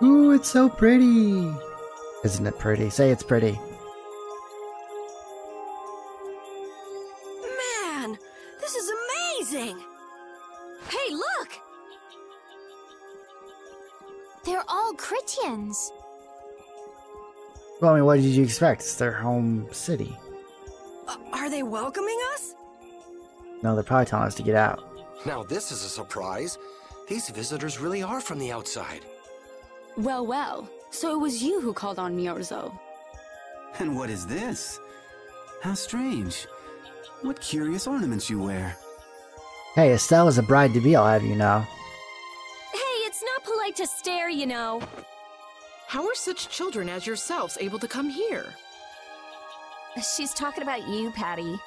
Ooh, it's so pretty. Isn't it pretty? Say it's pretty. Man, this is amazing! Hey, look! They're all Critians. Well, I mean, what did you expect? It's their home city. Are they welcoming us? No, they're probably telling us to get out. Now this is a surprise. These visitors really are from the outside. Well, well. So it was you who called on Miorzo. And what is this? How strange. What curious ornaments you wear. Hey, Estelle is a bride-to-be, I'll have you know. Hey, it's not polite to stare, you know. How are such children as yourselves able to come here? She's talking about you, Patty.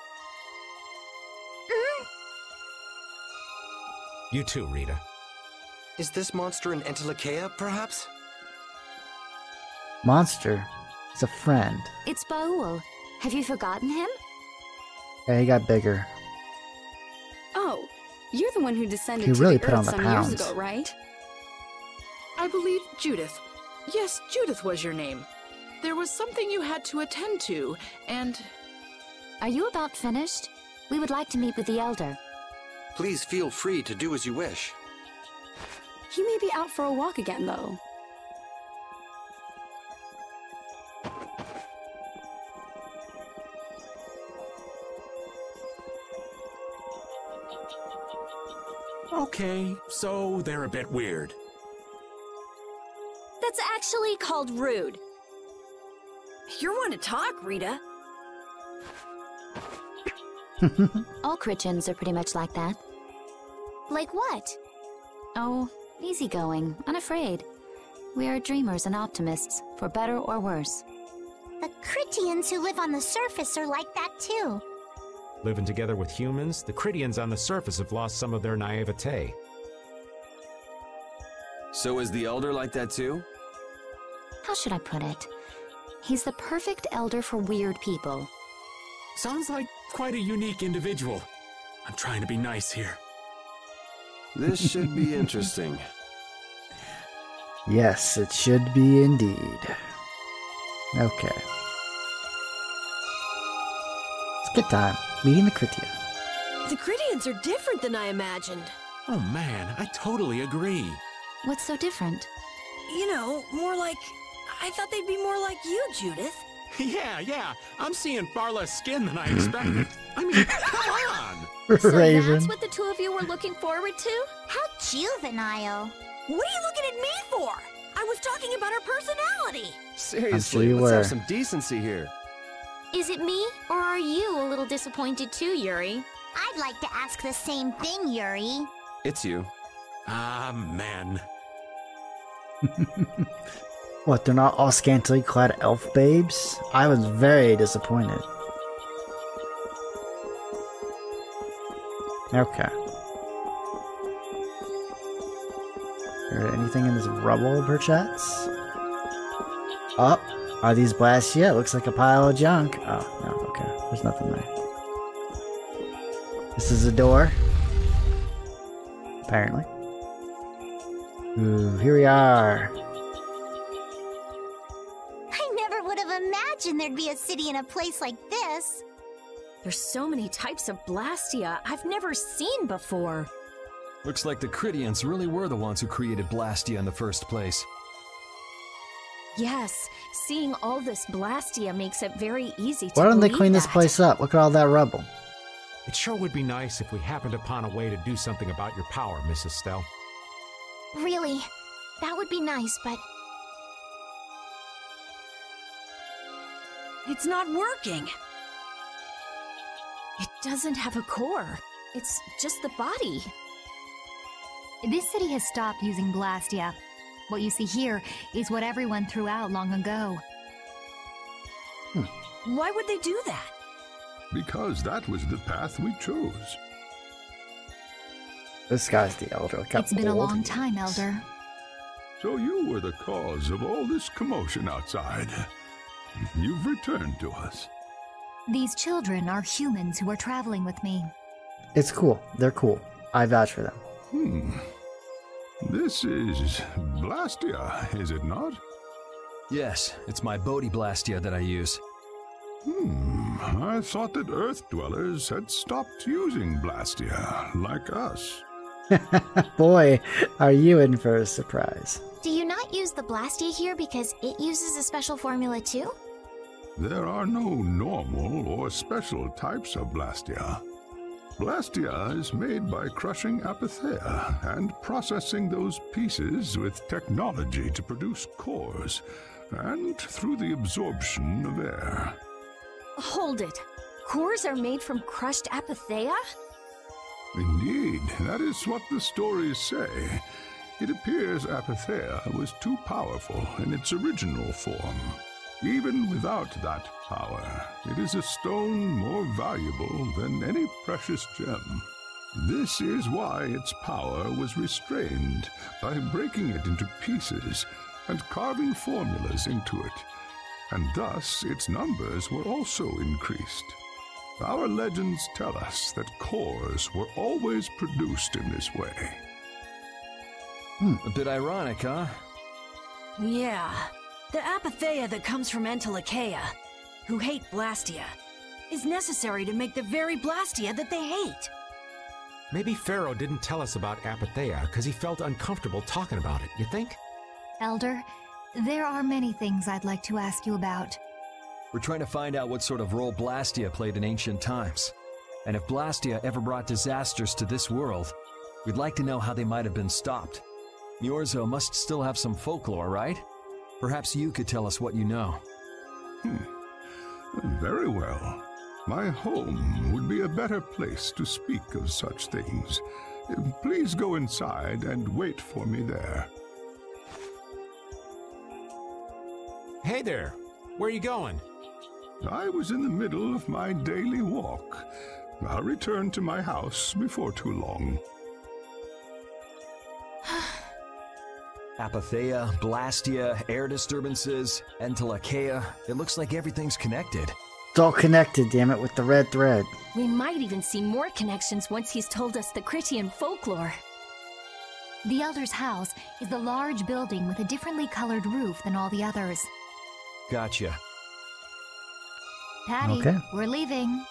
You too, Rita. Is this monster an Entelekea, perhaps? Monster? It's a friend. It's Baul. Have you forgotten him? Yeah, he got bigger. Oh, you're the one who descended He to really the put on Earth the some pounds. years ago, right? I believe Judith. Yes, Judith was your name. There was something you had to attend to, and... Are you about finished? We would like to meet with the Elder. Please feel free to do as you wish. He may be out for a walk again, though. Okay, so they're a bit weird. That's actually called rude. You're one to talk, Rita. All Critians are pretty much like that. Like what? Oh, easygoing, unafraid. We are dreamers and optimists, for better or worse. The Critians who live on the surface are like that too. Living together with humans, the Critians on the surface have lost some of their naivete. So is the Elder like that too? How should I put it? He's the perfect elder for weird people. Sounds like quite a unique individual. I'm trying to be nice here. This should be interesting. Yes, it should be indeed. Okay. It's good time. Meeting the Critia. The Critians are different than I imagined. Oh man, I totally agree. What's so different? You know, more like... I thought they'd be more like you, Judith. Yeah, I'm seeing far less skin than I expected. I mean, come on! So Raven. that's what the two of you were looking forward to? How juvenile. What are you looking at me for? I was talking about her personality. Seriously, you let's were. have some decency here. Is it me, or are you a little disappointed too, Yuri? I'd like to ask the same thing, Yuri. It's you. Ah, man. What, they're not all scantily clad elf babes? I was very disappointed. Okay. Is there anything in this rubble, perchance? Oh, are these blastia? It looks like a pile of junk. Oh, no, okay. There's nothing there. This is a door. Apparently. Ooh, here we are. I never would have imagined there'd be a city in a place like this. There's so many types of blastia I've never seen before. Looks like the Critians really were the ones who created blastia in the first place. Yes, seeing all this blastia makes it very easy to Why don't they believe clean this that. place up? Look at all that rubble. It sure would be nice if we happened upon a way to do something about your power, Mrs. Estelle. Really, that would be nice, but... It's not working. It doesn't have a core. It's just the body. This city has stopped using blastia. What you see here is what everyone threw out long ago. Why would they do that? Because that was the path we chose. This guy's the elder. Look how It's been a old long he time, is. Elder. So you were the cause of all this commotion outside. You've returned to us. These children are humans who are traveling with me. It's cool. They're cool. I vouch for them. This is blastia, is it not? Yes, it's my Bodhi blastia that I use. I thought that Earth dwellers had stopped using blastia, like us. Boy, are you in for a surprise. Do you not use the blastia here because it uses a special formula too? There are no normal or special types of blastia. Blastia is made by crushing apatheia and processing those pieces with technology to produce cores, and through the absorption of air. Hold it. Cores are made from crushed apatheia? Indeed, that is what the stories say. It appears apatheia was too powerful in its original form. Even without that power, it is a stone more valuable than any precious gem. This is why its power was restrained by breaking it into pieces and carving formulas into it, and thus its numbers were also increased. Our legends tell us that cores were always produced in this way. A bit ironic, huh? Yeah. The apatheia that comes from Entelikeia, who hate blastia, is necessary to make the very blastia that they hate. Maybe Pharaoh didn't tell us about apatheia because he felt uncomfortable talking about it, you think? Elder, there are many things I'd like to ask you about. We're trying to find out what sort of role blastia played in ancient times. And if blastia ever brought disasters to this world, we'd like to know how they might have been stopped. Niorzo must still have some folklore, right? Perhaps you could tell us what you know. Very well. My home would be a better place to speak of such things. Please go inside and wait for me there. Hey there. Where are you going? I was in the middle of my daily walk. I'll return to my house before too long. Apatheia, blastia, air disturbances, Entelikeia. It looks like everything's connected. It's all connected, damn it, with the red thread. We might even see more connections once he's told us the Critian folklore. The Elder's house is the large building with a differently colored roof than all the others. Gotcha. Patty, Okay. We're leaving.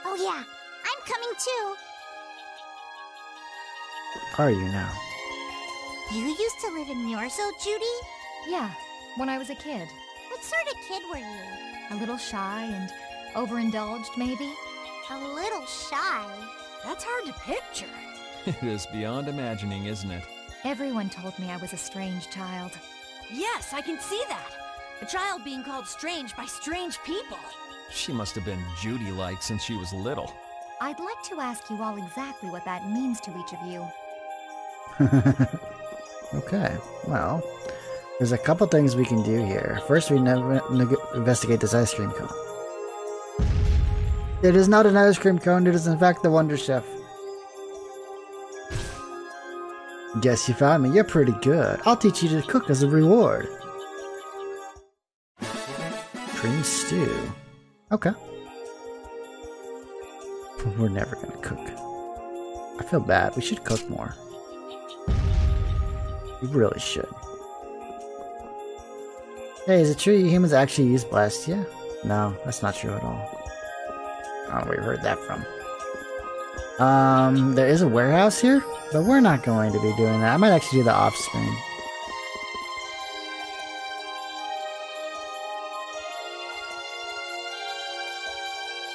Oh yeah, I'm coming too. Are you now? You used to live in Niorzo, Judy? Yeah, when I was a kid. What sort of kid were you? A little shy and overindulged, maybe? A little shy. That's hard to picture. It is beyond imagining, isn't it? Everyone told me I was a strange child. Yes, I can see that. A child being called strange by strange people. She must have been Judy-like since she was little. I'd like to ask you all exactly what that means to each of you. Okay, well, there's a couple things we can do here. First, we investigate this ice cream cone. It is not an ice cream cone, it is in fact the Wonder Chef. Guess you found me, you're pretty good. I'll teach you to cook as a reward. Cream stew. Okay. We're never gonna cook. I feel bad, we should cook more. We really should. Hey, is it true you humans actually use blastia? No, that's not true at all. I don't know where you heard that from. There is a warehouse here, but we're not going to be doing that. I might actually do the off-screen.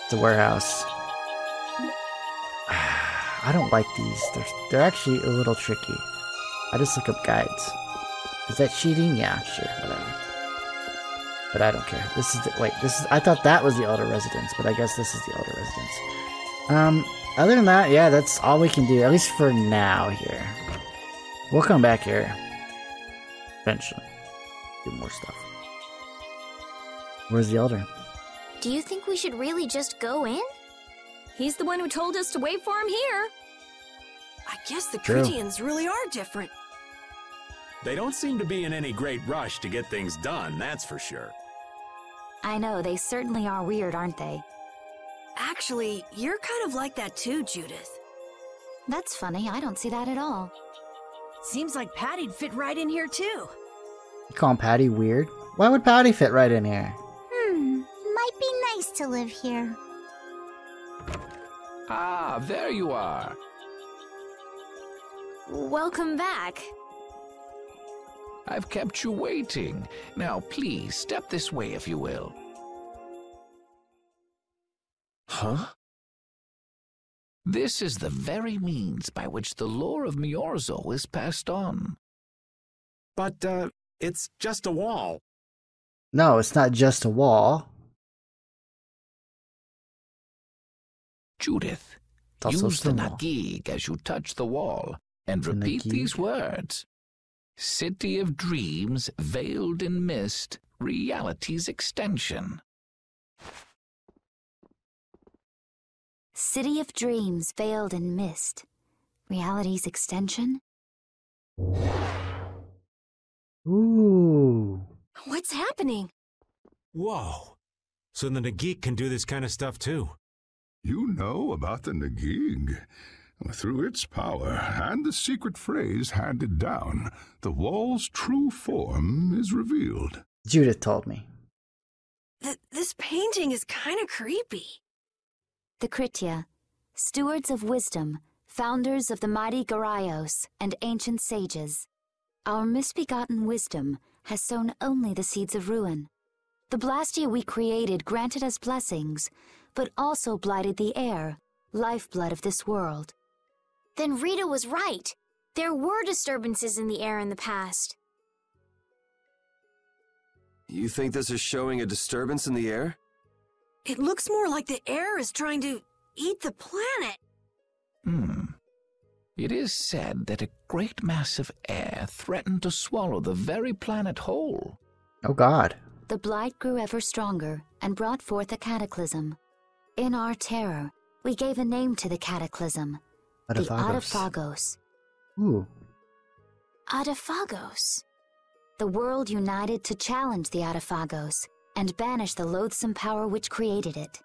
It's a warehouse. I don't like these. They're actually a little tricky. I just look up guides. Is that cheating? Yeah, sure, whatever. But I don't care. This is the, wait, this is, I thought that was the Elder Residence, but I guess this is the Elder Residence. Other than that, yeah, that's all we can do, at least for now here. We'll come back here. Eventually. Do more stuff. Where's the Elder? Do you think we should really just go in? He's the one who told us to wait for him here. I guess the True. Critians really are different. They don't seem to be in any great rush to get things done, that's for sure. I know, they certainly are weird, aren't they? Actually, you're kind of like that too, Judith. That's funny. I don't see that at all. Seems like Patty'd fit right in here, too. You call Patty weird? Why would Patty fit right in here? Might be nice to live here. Ah, there you are. Welcome back. I've kept you waiting. Now, please, step this way if you will. Huh? This is the very means by which the lore of Miorzo is passed on. But, it's just a wall. No, it's not just a wall. Judith, use the Nagig as you touch the wall and repeat these words. City of Dreams, veiled in mist, reality's extension. City of Dreams, veiled in mist, reality's extension? Ooh. What's happening? Whoa. So the Nagig can do this kind of stuff too. You know about the Nagig. Through its power and the secret phrase handed down, the wall's true form is revealed. Judith told me. This painting is kind of creepy. The Kritya, stewards of wisdom, founders of the mighty Garayos and ancient sages. Our misbegotten wisdom has sown only the seeds of ruin. The blastia we created granted us blessings, but also blighted the air, lifeblood of this world. Then Rita was right. There were disturbances in the air in the past. You think this is showing a disturbance in the air? It looks more like the air is trying to eat the planet. It is said that a great mass of air threatened to swallow the very planet whole. Oh God. The blight grew ever stronger and brought forth a cataclysm. In our terror, we gave a name to the cataclysm. The Adaphagos. Ooh. Adaphagos. The world united to challenge the Adaphagos and banish the loathsome power which created it.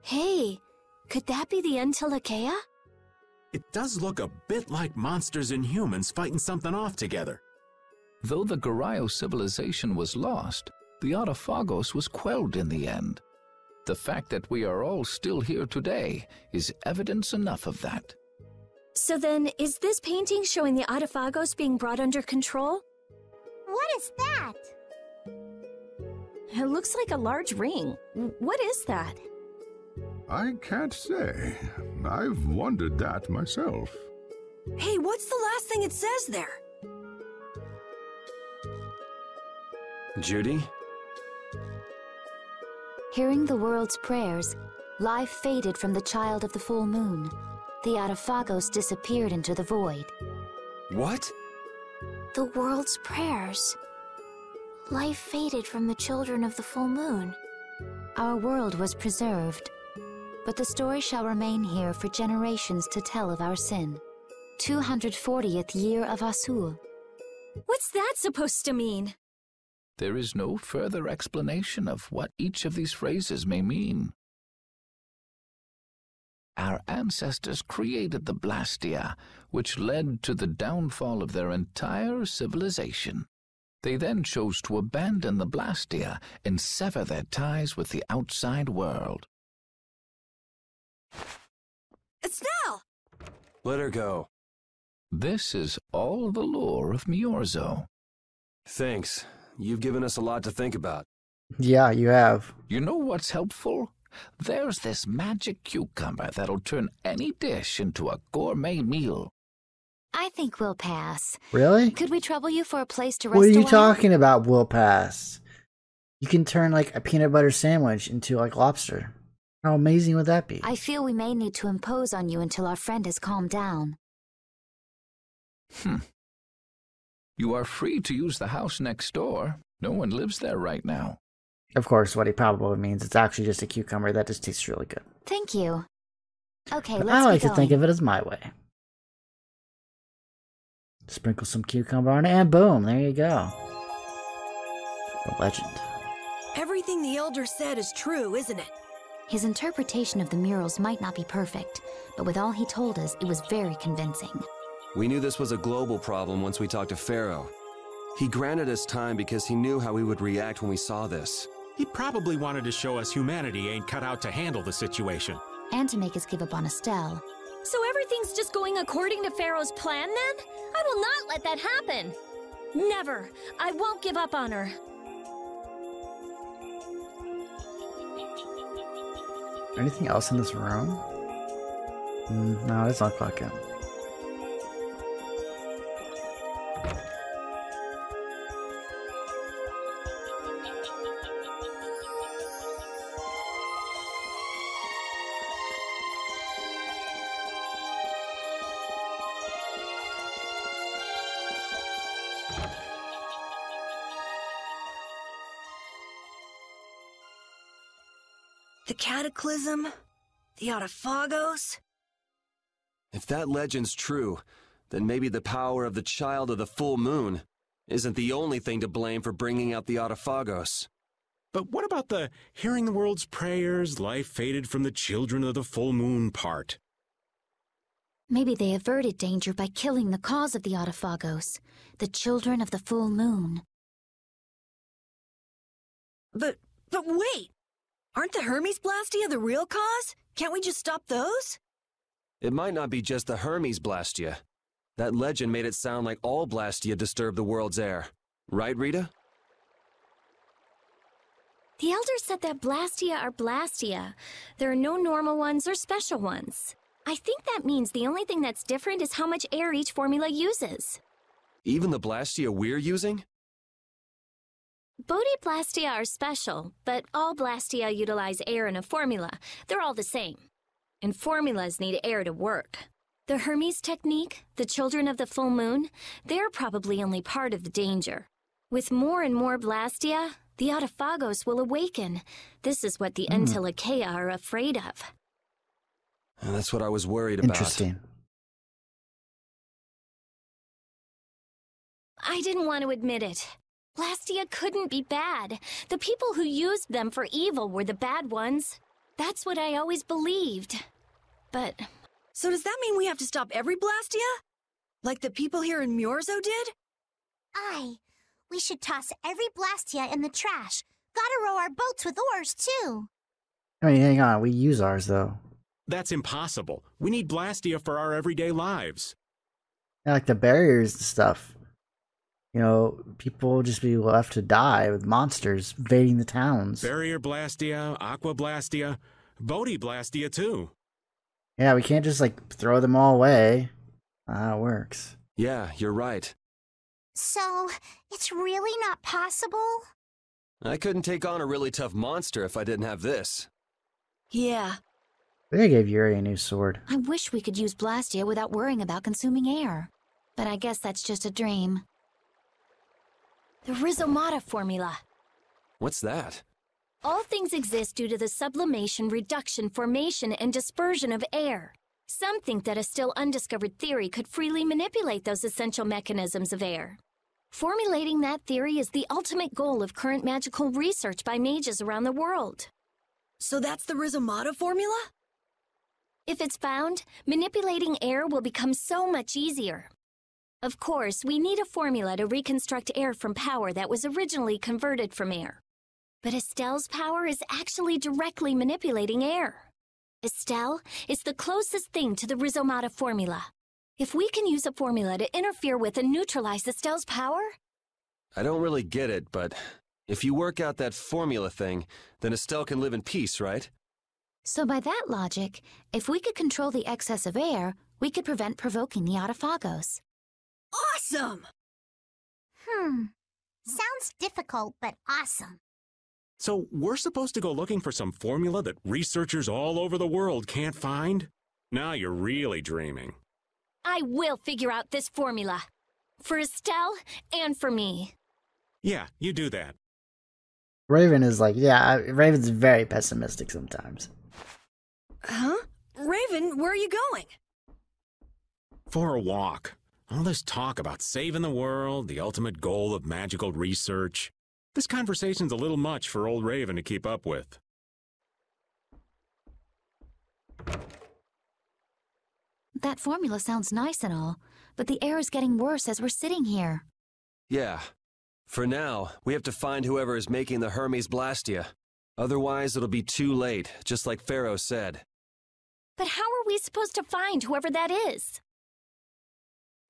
Hey, could that be the Unreleased? It does look a bit like monsters and humans fighting something off together. Though the Garayo civilization was lost, the Adaphagos was quelled in the end. The fact that we are all still here today is evidence enough of that. So then, is this painting showing the Adaphagos being brought under control? What is that? It looks like a large ring. What is that? I can't say. I've wondered that myself. Hey, what's the last thing it says there? Judy? Hearing the world's prayers, life faded from the child of the full moon. The Adaphagos disappeared into the void. What? The world's prayers. Life faded from the children of the full moon. Our world was preserved, but the story shall remain here for generations to tell of our sin. 240th year of Asul. What's that supposed to mean? There is no further explanation of what each of these phrases may mean. Our ancestors created the blastia, which led to the downfall of their entire civilization. They then chose to abandon the blastia and sever their ties with the outside world. Estelle! Let her go. This is all the lore of Miorzo. Thanks. You've given us a lot to think about. Yeah, you have. You know what's helpful? There's this magic cucumber that'll turn any dish into a gourmet meal. I think we'll pass. Really? Could we trouble you for a place to rest What are you awhile? talking about, we'll pass? You can turn like a peanut butter sandwich into like lobster. How amazing would that be? I feel we may need to impose on you until our friend has calmed down. You are free to use the house next door. No one lives there right now. Of course, what he probably means, it's actually just a cucumber that just tastes really good. Thank you. Okay, But let's I like be to think going. of it as my way. Sprinkle some cucumber on it, and boom, there you go. A legend. Everything the Elder said is true, isn't it? His interpretation of the murals might not be perfect, but with all he told us, it was very convincing. We knew this was a global problem once we talked to Pharaoh. He granted us time because he knew how we would react when we saw this. He probably wanted to show us humanity ain't cut out to handle the situation. And to make us give up on Estelle. So everything's just going according to Pharaoh's plan then? I will not let that happen! Never! I won't give up on her. Anything else in this room? No, it's not fucking. The Cataclysm? The Autophagos? If that legend's true, then maybe the power of the Child of the Full Moon isn't the only thing to blame for bringing out the Autophagos. But what about the hearing the world's prayers, life faded from the children of the full moon part? Maybe they averted danger by killing the cause of the Autophagos, the children of the full moon. But wait! Aren't the Hermes blastia the real cause? Can't we just stop those? It might not be just the Hermes blastia. That legend made it sound like all blastia disturb the world's air. Right, Rita? The elders said that blastia are blastia. There are no normal ones or special ones. I think that means the only thing that's different is how much air each formula uses. Even the blastia we're using? Blastia are special, but all blastia utilize air in a formula. They're all the same. And formulas need air to work. The Hermes technique, the children of the full moon, they're probably only part of the danger. With more and more blastia, the Autophagos will awaken. This is what the Entelekea are afraid of. And that's what I was worried about. Interesting. I didn't want to admit it. Blastia couldn't be bad. The people who used them for evil were the bad ones. That's what I always believed. But... So does that mean we have to stop every blastia? Like the people here in Myorzo did? Aye. We should toss every blastia in the trash. Gotta row our boats with oars, too. I mean, hang on. We use ours, though. That's impossible. We need blastia for our everyday lives. Yeah, like the barriers and stuff. You know, people will just be left to die with monsters invading the towns. Barrier blastia, aqua blastia, blastia too. Yeah, we can't just, like, throw them all away. Not how it works. Yeah, you're right. So, it's really not possible? I couldn't take on a really tough monster if I didn't have this. Yeah. They gave Yuri a new sword. I wish we could use blastia without worrying about consuming air. But I guess that's just a dream. The Rhizomata formula. What's that? All things exist due to the sublimation, reduction, formation, and dispersion of air. Some think that a still undiscovered theory could freely manipulate those essential mechanisms of air. Formulating that theory is the ultimate goal of current magical research by mages around the world. So that's the Rhizomata formula? If it's found, manipulating air will become so much easier. Of course, we need a formula to reconstruct air from power that was originally converted from air. But Estelle's power is actually directly manipulating air. Estelle is the closest thing to the Rhizomata formula. If we can use a formula to interfere with and neutralize Estelle's power... I don't really get it, but if you work out that formula thing, then Estelle can live in peace, right? So by that logic, if we could control the excess of air, we could prevent provoking the Autophagos. Awesome! Sounds difficult, but awesome. So we're supposed to go looking for some formula that researchers all over the world can't find? Now you're really dreaming. I will figure out this formula. For Estelle and for me. Yeah, you do that. Raven is like, yeah, Raven's very pessimistic sometimes. Huh? Raven, where are you going? For a walk. All this talk about saving the world, the ultimate goal of magical research. This conversation's a little much for old Raven to keep up with. That formula sounds nice and all, but the air is getting worse as we're sitting here. Yeah. For now, we have to find whoever is making the Hermes blastia. Otherwise, it'll be too late, just like Pharaoh said. But how are we supposed to find whoever that is?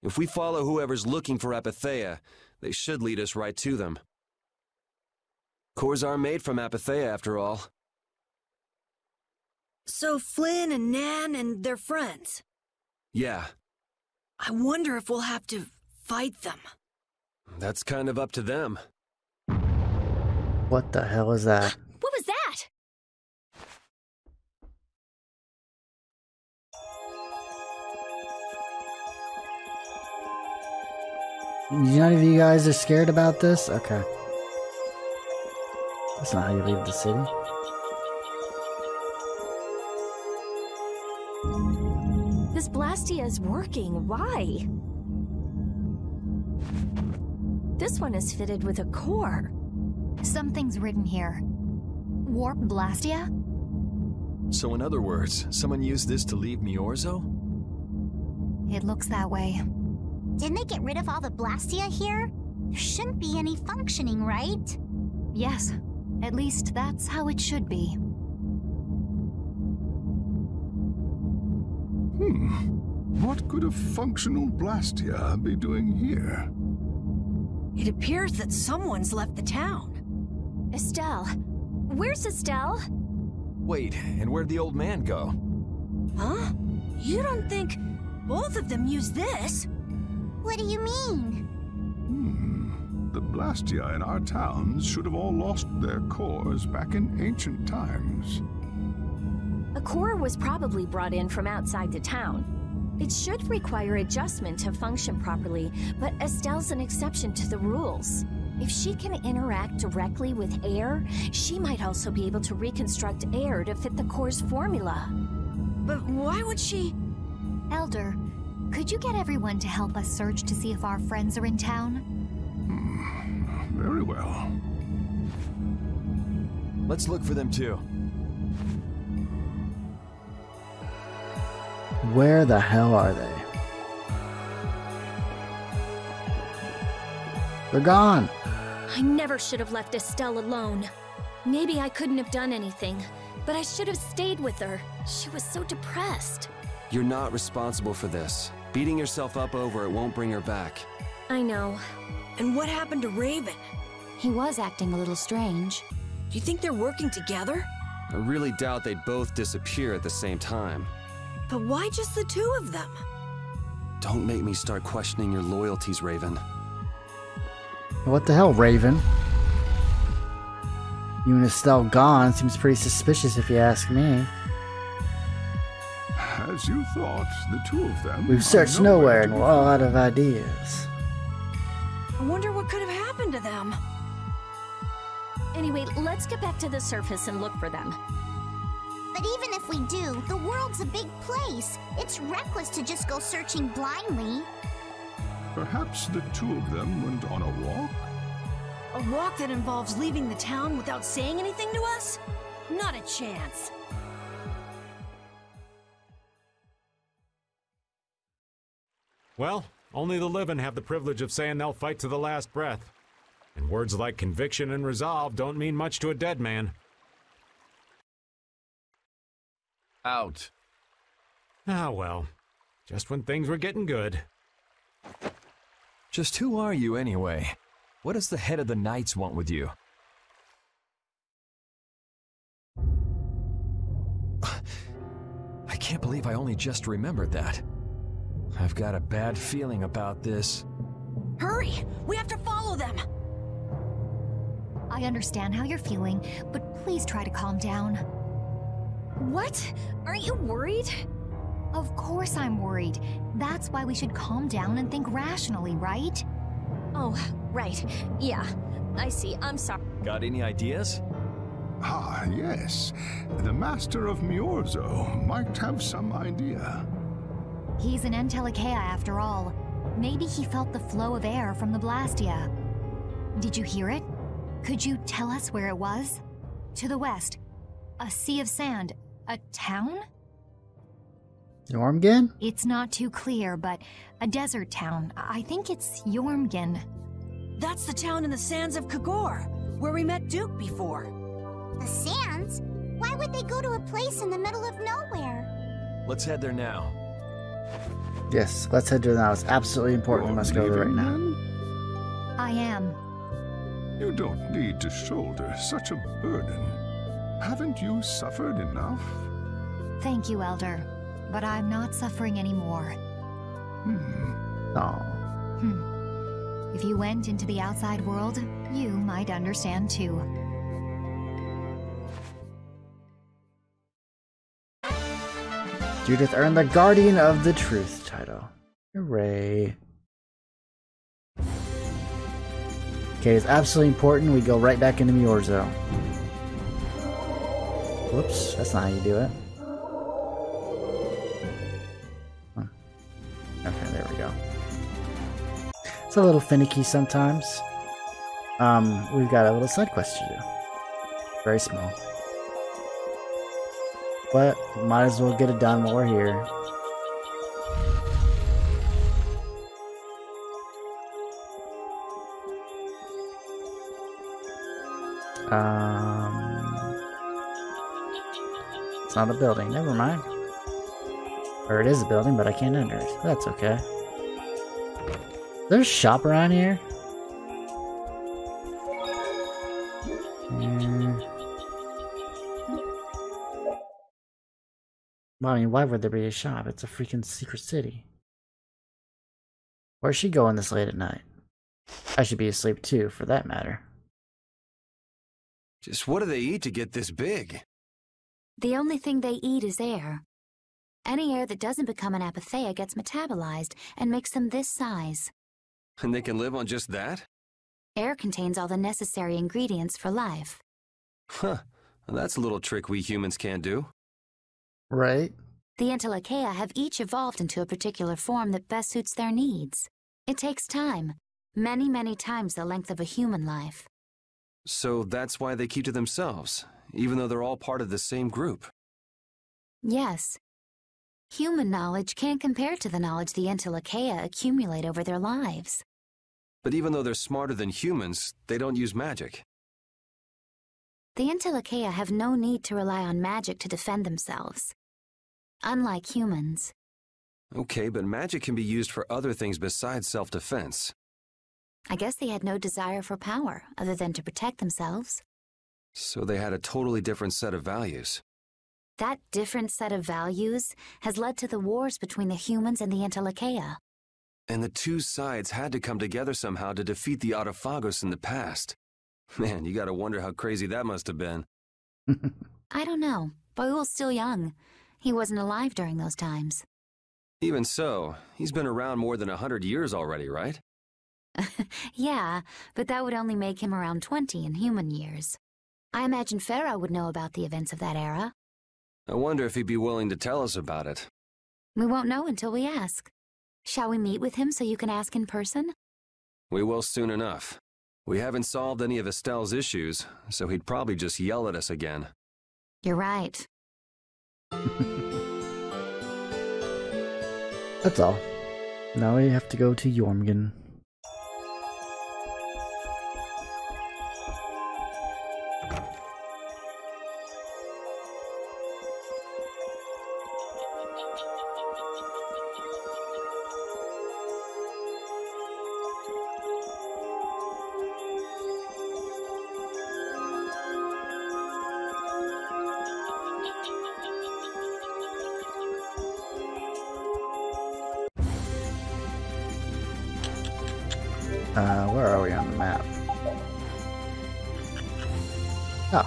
If we follow whoever's looking for Apatheia, they should lead us right to them. Cores are made from Apatheia, after all. So Flynn and Nan and their friends? Yeah. I wonder if we'll have to fight them. That's kind of up to them. What the hell is that? What was that? None of you guys are scared about this? Okay. That's not how you leave the city. This blastia is working. Why? This one is fitted with a core. Something's written here. Warp blastia? So in other words, someone used this to leave Miorzo? It looks that way. Didn't they get rid of all the blastia here? There shouldn't be any functioning, right? Yes. At least that's how it should be. What could a functional blastia be doing here? It appears that someone's left the town. Estelle. Where's Estelle? Wait, and where'd the old man go? Huh? You don't think both of them used this? What do you mean? The blastia in our towns should have all lost their cores back in ancient times. A core was probably brought in from outside the town. It should require adjustment to function properly, but Estelle's an exception to the rules. If she can interact directly with air, she might also be able to reconstruct air to fit the core's formula. But why would she... Elder, could you get everyone to help us search to see if our friends are in town? Very well. Let's look for them too. Where the hell are they? They're gone. I never should have left Estelle alone. Maybe I couldn't have done anything, but I should have stayed with her. She was so depressed. You're not responsible for this. Beating yourself up over it won't bring her back. I know. And what happened to Raven? He was acting a little strange. Do you think they're working together? I really doubt they'd both disappear at the same time. But why just the two of them? Don't make me start questioning your loyalties, Raven. What the hell, Raven? You and Estelle gone seems pretty suspicious if you ask me. As you thought, the two of them... We've searched nowhere and we're all out of ideas. I wonder what could have happened to them. Anyway, let's get back to the surface and look for them. But even if we do, the world's a big place. It's reckless to just go searching blindly. Perhaps the two of them went on a walk? A walk that involves leaving the town without saying anything to us? Not a chance. Well, only the living have the privilege of saying they'll fight to the last breath. And words like conviction and resolve don't mean much to a dead man. Out. Ah, well. Just when things were getting good. Just who are you, anyway? What does the head of the Knights want with you? I can't believe I only just remembered that. I've got a bad feeling about this. Hurry! We have to follow them! I understand how you're feeling, but please try to calm down. What? Aren't you worried? Of course I'm worried. That's why we should calm down and think rationally, right? Oh, right. Yeah, I see. I'm sorry. Got any ideas? Ah, yes. The Master of Miorzo might have some idea. He's an Entelekea after all. Maybe he felt the flow of air from the blastia. Did you hear it? Could you tell us where it was? To the west. A sea of sand. A town? Jormungand? It's not too clear, but a desert town. I think it's Jormungand. That's the town in the sands of Kagor, where we met Duke before. The sands? Why would they go to a place in the middle of nowhere? Let's head there now. Yes, let's head there now. It's absolutely important. We must go there right now. I am. You don't need to shoulder such a burden. Haven't you suffered enough? Thank you, Elder. But I'm not suffering anymore. Oh. If you went into the outside world, you might understand too. Judith earned the Guardian of the Truth title. Hooray. Okay, it's absolutely important we go right back into Miorzo. Whoops, that's not how you do it. Okay, there we go. It's a little finicky sometimes. We've got a little side quest to do. Very small. But might as well get it done while we're here. It's not a building, never mind. Or it is a building, but I can't enter it. That's okay. There's a shop around here? Well, I mean, why would there be a shop? It's a freaking secret city. Where's she going this late at night? I should be asleep too, for that matter. Just what do they eat to get this big? The only thing they eat is air. Any air that doesn't become an apatheia gets metabolized and makes them this size. And they can live on just that? Air contains all the necessary ingredients for life. Huh. Well, that's a little trick we humans can't do. Right. The Entelecheia have each evolved into a particular form that best suits their needs. It takes time. Many, many times the length of a human life. So that's why they keep to themselves, even though they're all part of the same group. Yes. Human knowledge can't compare to the knowledge the Entelecheia accumulate over their lives. But even though they're smarter than humans, they don't use magic. The Entelecheia have no need to rely on magic to defend themselves. Unlike humans. Okay, but magic can be used for other things besides self-defense. I guess they had no desire for power, other than to protect themselves. So they had a totally different set of values. That different set of values has led to the wars between the humans and the Entelecheia. And the two sides had to come together somehow to defeat the Autophagos in the past. Man, you gotta wonder how crazy that must have been. I don't know. Boyul's still young. He wasn't alive during those times. Even so, he's been around more than 100 years already, right? Yeah, but that would only make him around 20 in human years. I imagine Pharaoh would know about the events of that era. I wonder if he'd be willing to tell us about it. We won't know until we ask. Shall we meet with him so you can ask in person? We will soon enough. We haven't solved any of Estelle's issues, so he'd probably just yell at us again. You're right. That's all. Now we have to go to Jormungand. Where are we on the map? Oh.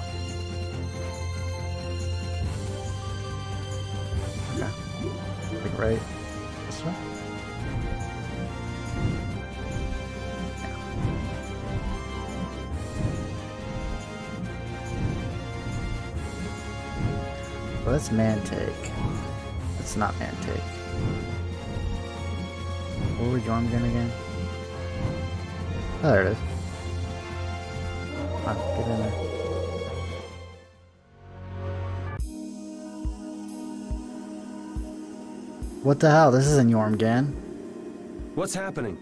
Okay. Like right this way? Yeah. Well, that's Mantake. That's not Mantake. Where were we Jormungand again? Oh, there it is. Come on, get in there. What the hell? This isn't Jormungand. What's happening?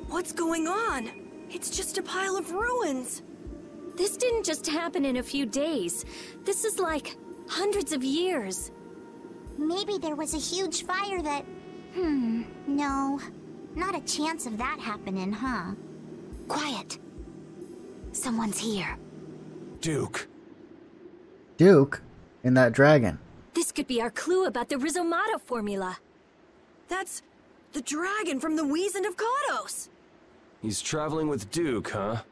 What's going on? It's just a pile of ruins. This didn't just happen in a few days. This is like hundreds of years. Maybe there was a huge fire that... no. Not a chance of that happening, huh? Quiet. Someone's here. Duke. Duke? And that dragon. This could be our clue about the Rhizomato formula. That's the dragon from the Wizened of Kados. He's traveling with Duke, huh?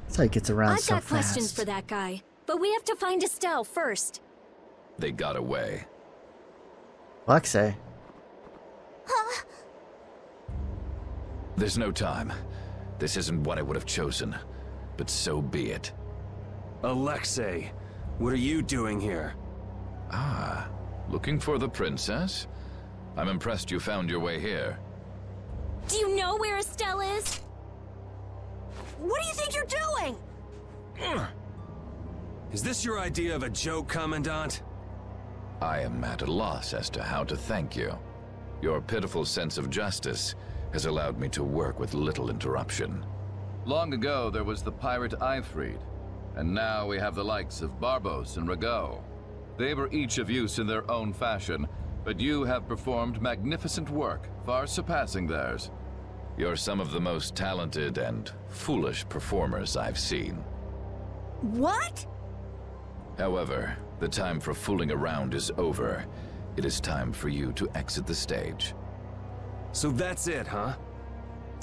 That's how he gets around so fast. I've got questions for that guy, but we have to find Estelle first. They got away. Alexei. Huh? There's no time. This isn't what I would have chosen, but so be it. Alexei, what are you doing here? Ah, looking for the princess? I'm impressed you found your way here. Do you know where Estelle is? What do you think you're doing? Is this your idea of a joke, Commandant? I am at a loss as to how to thank you. Your pitiful sense of justice has allowed me to work with little interruption. Long ago, there was the pirate Eifried, and now we have the likes of Barbos and Rago. They were each of use in their own fashion, but you have performed magnificent work, far surpassing theirs. You're some of the most talented and foolish performers I've seen. What? However, the time for fooling around is over. It is time for you to exit the stage. So that's it, huh?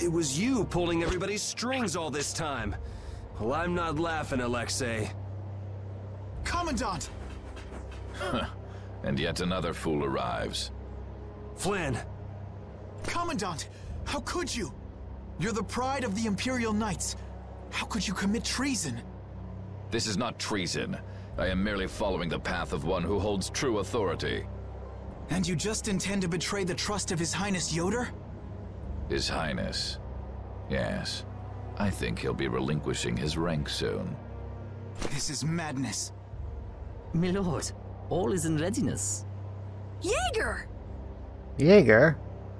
It was you pulling everybody's strings all this time. Well, I'm not laughing, Alexei. Commandant! And yet another fool arrives. Flynn! Commandant! How could you? You're the pride of the Imperial Knights. How could you commit treason? This is not treason. I am merely following the path of one who holds true authority. And you just intend to betray the trust of His Highness Yoder? His Highness. Yes. I think he'll be relinquishing his rank soon. This is madness. Milord, all is in readiness. Jaeger! Jaeger?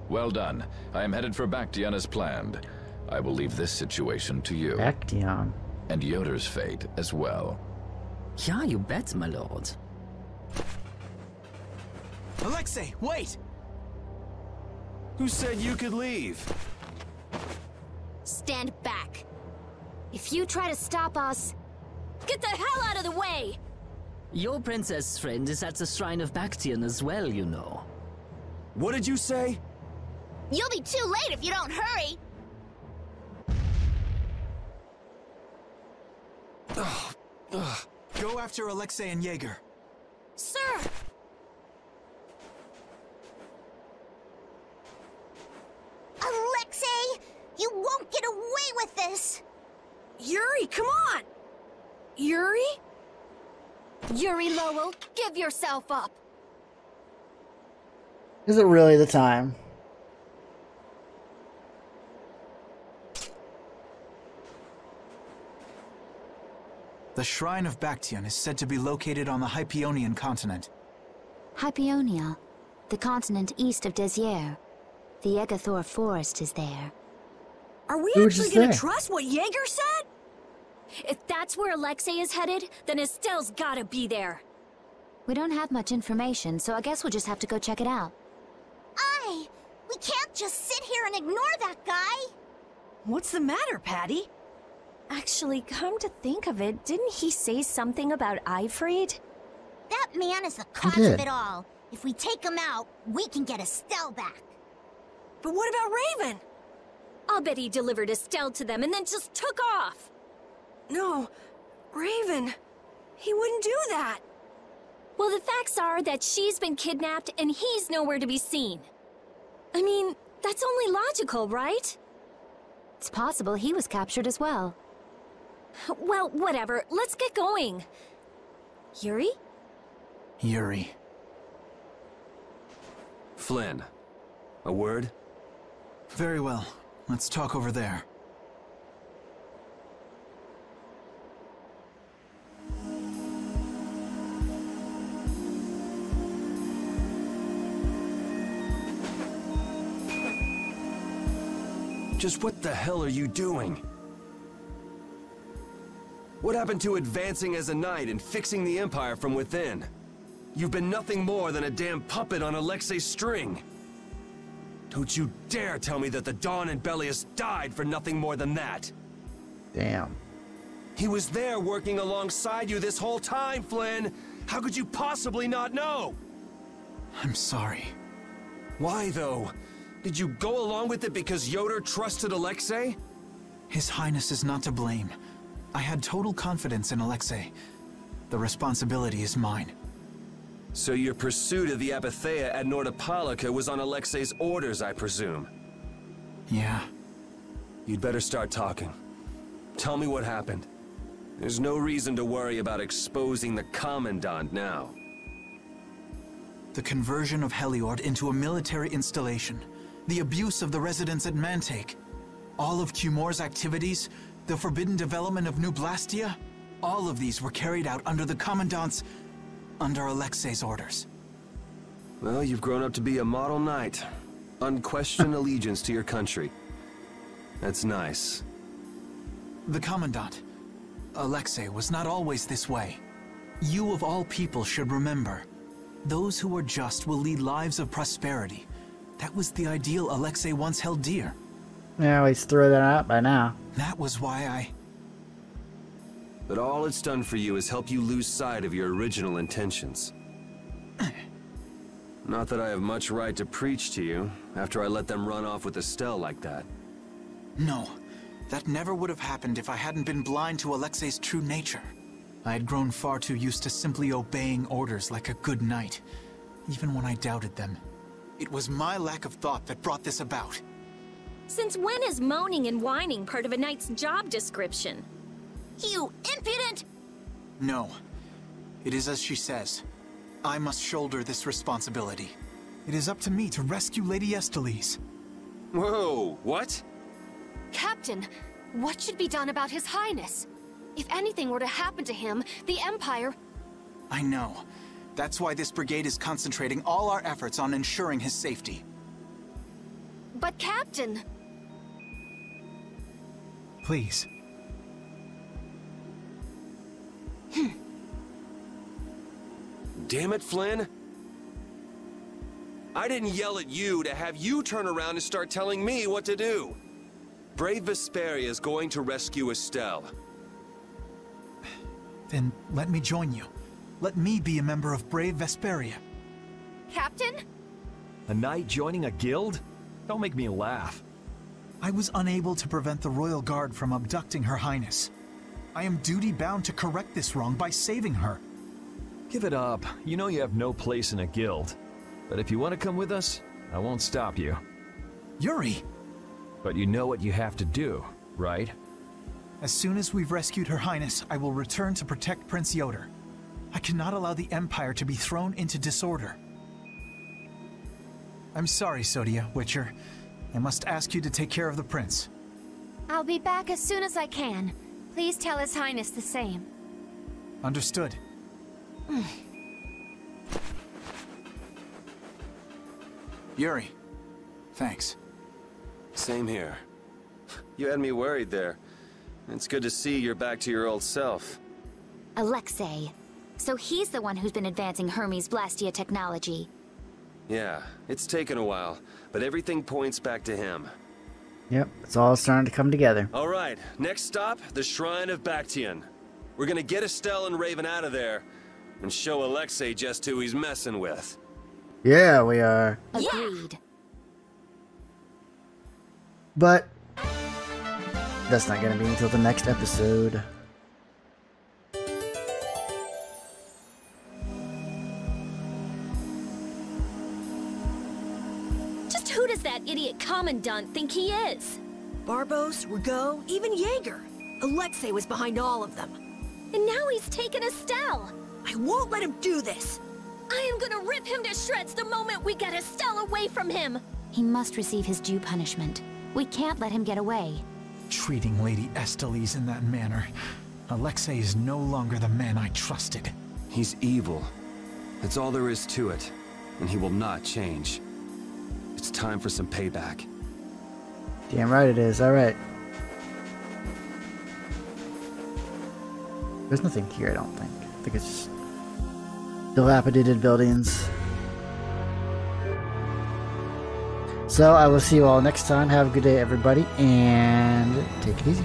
Well done. I am headed for Bacteon as planned. I will leave this situation to you. Bacteon. And Yoder's fate as well. Yeah, you bet, my lord. Alexei, wait! Who said you could leave? Stand back. If you try to stop us, get the hell out of the way! Your princess friend is at the Shrine of Bacteon as well, you know. What did you say? You'll be too late if you don't hurry! Go after Alexei and Jaeger. Sir! Alexei! You won't get away with this! Yuri, come on! Yuri? Yuri Lowell, give yourself up! Is it really the time? The Shrine of Bacteon is said to be located on the Hypionian continent. Hypionia, the continent east of Desier. The Egathor forest is there. Are we actually gonna trust what Jaeger said? If that's where Alexei is headed, then Estelle's gotta be there. We don't have much information, so I guess we'll just have to go check it out. We can't just sit here and ignore that guy! What's the matter, Patty? Actually, come to think of it, didn't he say something about Eifried? That man is the cause of it all. If we take him out, we can get Estelle back. But what about Raven? I'll bet he delivered Estelle to them and then just took off. No, Raven. He wouldn't do that. Well, the facts are that she's been kidnapped and he's nowhere to be seen. I mean, that's only logical, right? It's possible he was captured as well. Well, whatever. Let's get going. Yuri? Yuri. Flynn. A word? Very well. Let's talk over there. Just what the hell are you doing? What happened to advancing as a knight and fixing the Empire from within? You've been nothing more than a damn puppet on Alexei's string. Don't you dare tell me that the Dawn and Bellius died for nothing more than that. Damn. He was there working alongside you this whole time, Flynn. How could you possibly not know? I'm sorry. Why, though? Did you go along with it because Yoder trusted Alexei? His Highness is not to blame. I had total confidence in Alexei. The responsibility is mine. So your pursuit of the Apatheia at Nordopolica was on Alexei's orders, I presume? Yeah. You'd better start talking. Tell me what happened. There's no reason to worry about exposing the Commandant now. The conversion of Heliord into a military installation. The abuse of the residents at Mantake. All of Cumor's activities. The forbidden development of New Blastia. All of these were carried out under the Commandant's... under Alexei's orders. Well, you've grown up to be a model knight. Unquestioned allegiance to your country. That's nice. The Commandant, Alexei, was not always this way. You of all people should remember. Those who are just will lead lives of prosperity. That was the ideal Alexei once held dear. Yeah, he's thrown that out by now. That was why I... But all it's done for you is help you lose sight of your original intentions. Not that I have much right to preach to you, after I let them run off with Estelle like that. No, that never would have happened if I hadn't been blind to Alexei's true nature. I had grown far too used to simply obeying orders like a good knight, even when I doubted them. It was my lack of thought that brought this about. Since when is moaning and whining part of a knight's job description? You impudent! No. It is as she says. I must shoulder this responsibility. It is up to me to rescue Lady Estelle. Whoa, what? Captain, what should be done about His Highness? If anything were to happen to him, the Empire... I know. That's why this brigade is concentrating all our efforts on ensuring his safety. But Captain... Please. Damn it, Flynn. I didn't yell at you to have you turn around and start telling me what to do. Brave Vesperia is going to rescue Estelle. Then let me join you. Let me be a member of Brave Vesperia. Captain? A knight joining a guild? Don't make me laugh. I was unable to prevent the Royal Guard from abducting Her Highness. I am duty-bound to correct this wrong by saving her. Give it up. You know you have no place in a guild. But if you want to come with us, I won't stop you. Yuri! But you know what you have to do, right? As soon as we've rescued Her Highness, I will return to protect Prince Yoder. I cannot allow the Empire to be thrown into disorder. I'm sorry, Sodia, Witcher. I must ask you to take care of the prince. I'll be back as soon as I can. Please tell His Highness the same. Understood. Yuri, thanks. Same here. You had me worried there. It's good to see you're back to your old self. Alexei. So he's the one who's been advancing Hermes' blastia technology. Yeah, it's taken a while, but everything points back to him. Yep, it's all starting to come together. All right, next stop, the Shrine of Bactian. We're gonna get Estelle and Raven out of there, and show Alexei just who he's messing with. Yeah, we are. Agreed. But that's not gonna be until the next episode. Just who does that idiot Commandant think he is? Barbos, Rigaud, even Jaeger. Alexei was behind all of them. And now he's taken Estelle. I won't let him do this. I am gonna rip him to shreds the moment we get Estelle away from him. He must receive his due punishment. We can't let him get away. Treating Lady Estelle in that manner. Alexei is no longer the man I trusted. He's evil. That's all there is to it. And he will not change. It's time for some payback. Damn right it is. Alright. There's nothing here, I don't think. I think it's just dilapidated buildings. So I will see you all next time. Have a good day, everybody, and take it easy.